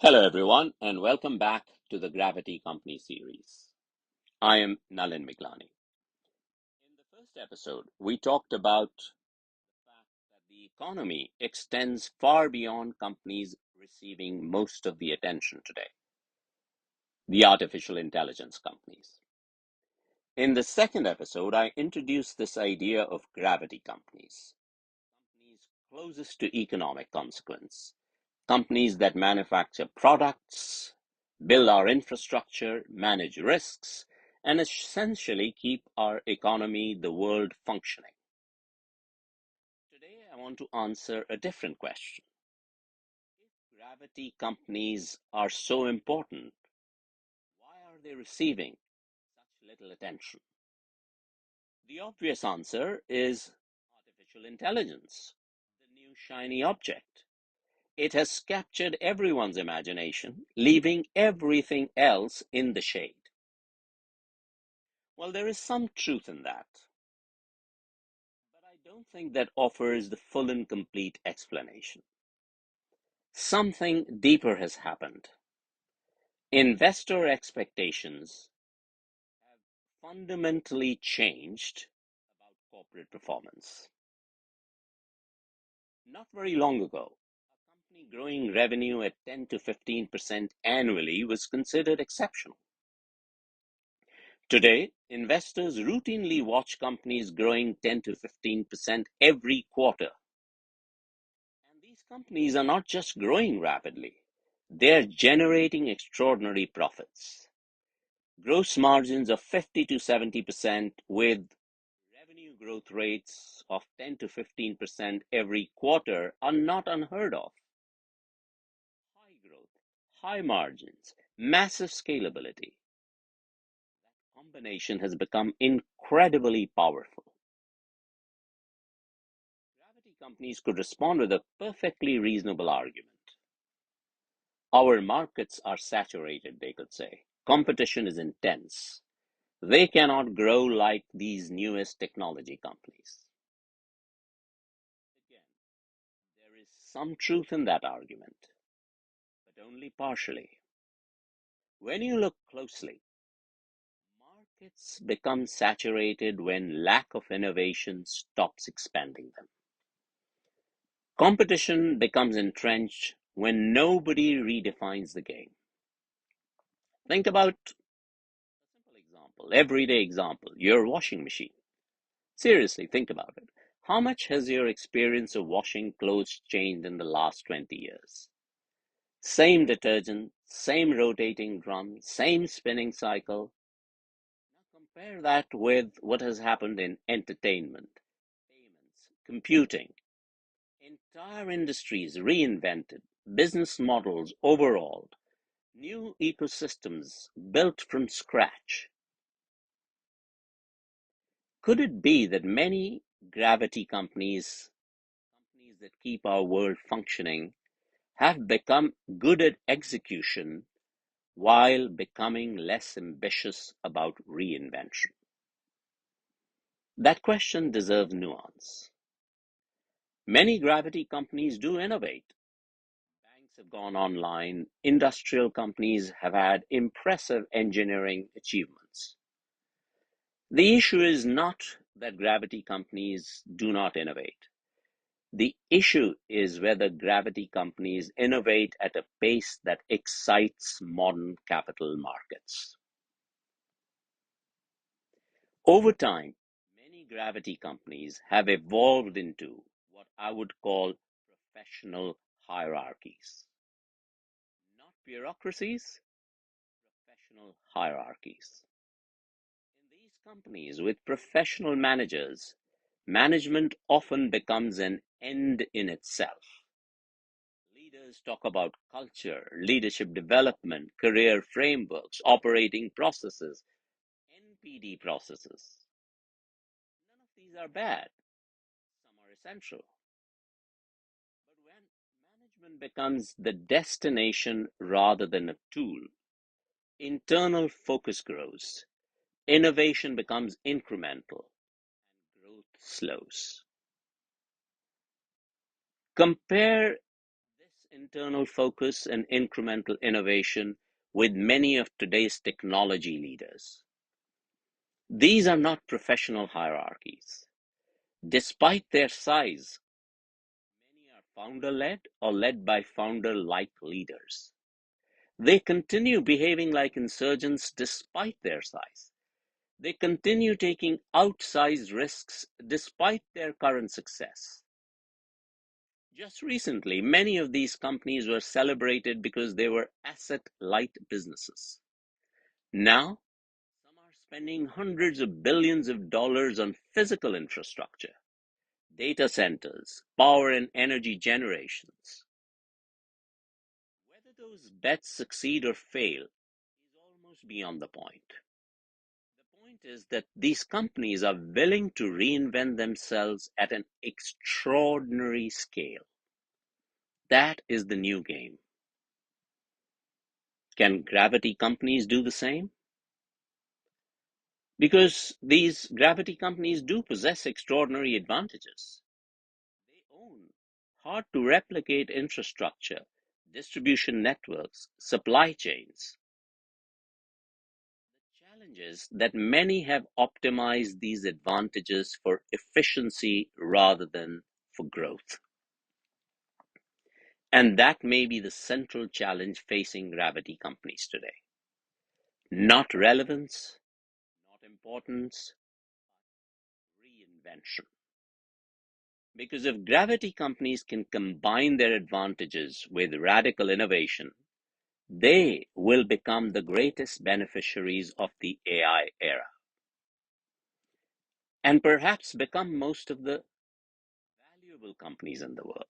Hello, everyone, and welcome back to the Gravity Company series. I am Nalin Miglani. In the first episode, we talked about the fact that the economy extends far beyond companies receiving most of the attention today, the artificial intelligence companies. In the second episode, I introduced this idea of gravity companies closest to economic consequence, companies that manufacture products, build our infrastructure, manage risks, and essentially keep our economy, the world, functioning. Today, I want to answer a different question. If gravity companies are so important, why are they receiving such little attention? The obvious answer is artificial intelligence, the new shiny object. It has captured everyone's imagination, leaving everything else in the shade. Well, there is some truth in that, but I don't think that offers the full and complete explanation. Something deeper has happened. Investor expectations have fundamentally changed about corporate performance. Not very long ago, a company growing revenue at 10 to 15% annually was considered exceptional. Today, investors routinely watch companies growing 10 to 15% every quarter. And these companies are not just growing rapidly, they're generating extraordinary profits. Gross margins of 50 to 70% with revenue growth rates of 10 to 15% every quarter are not unheard of. High growth, high margins, massive scalability. That combination has become incredibly powerful. Gravity companies could respond with a perfectly reasonable argument. Our markets are saturated, they could say. Competition is intense. They cannot grow like these newest technology companies. Again, there is some truth in that argument, but only partially. When you look closely, markets become saturated when lack of innovation stops expanding them. Competition becomes entrenched when nobody redefines the game. Think about a simple example, everyday example, your washing machine. Seriously, think about it. How much has your experience of washing clothes changed in the last 20 years? Same detergent, same rotating drum, same spinning cycle. Now compare that with what has happened in entertainment, payments, computing. Entire industries reinvented, business models overhauled, new ecosystems built from scratch. Could it be that many gravity companies that keep our world functioning, have become good at execution while becoming less ambitious about reinvention? That question deserves nuance. Many gravity companies do innovate. Banks have gone online, industrial companies have had impressive engineering achievements. The issue is not that gravity companies do not innovate. The issue is whether gravity companies innovate at a pace that excites modern capital markets. Over time, many gravity companies have evolved into what I would call professional hierarchies. Not bureaucracies, professional hierarchies. In these companies with professional managers, management often becomes an end in itself. Leaders talk about culture, leadership development, career frameworks, operating processes, NPD processes. None of these are bad, some are essential. But when management becomes the destination rather than a tool, internal focus grows, innovation becomes incremental, and growth slows. Compare this internal focus and incremental innovation with many of today's technology leaders. These are not professional hierarchies. Despite their size, many are founder-led or led by founder-like leaders. They continue behaving like insurgents despite their size. They continue taking outsized risks despite their current success. Just recently, many of these companies were celebrated because they were asset-light businesses. Now, some are spending hundreds of billions of dollars on physical infrastructure, data centers, power and energy generations. Whether those bets succeed or fail is almost beyond the point. The point is that these companies are willing to reinvent themselves at an extraordinary scale. That is the new game. Can gravity companies do the same? Because these gravity companies do possess extraordinary advantages. They own hard to replicate infrastructure, distribution networks, supply chains. The challenge is that many have optimized these advantages for efficiency rather than for growth. And that may be the central challenge facing gravity companies today. Not relevance, not importance, reinvention. Because if gravity companies can combine their advantages with radical innovation, they will become the greatest beneficiaries of the AI era and perhaps become most of the valuable companies in the world.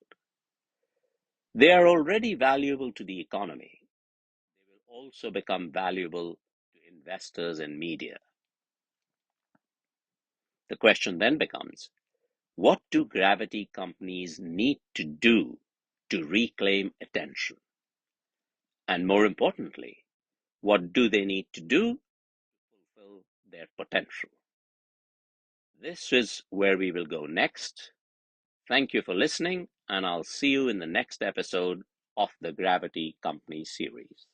They are already valuable to the economy. They will also become valuable to investors and media. The question then becomes, what do gravity companies need to do to reclaim attention? And more importantly, what do they need to do to fulfill their potential? This is where we will go next. Thank you for listening, and I'll see you in the next episode of the Gravity Company series.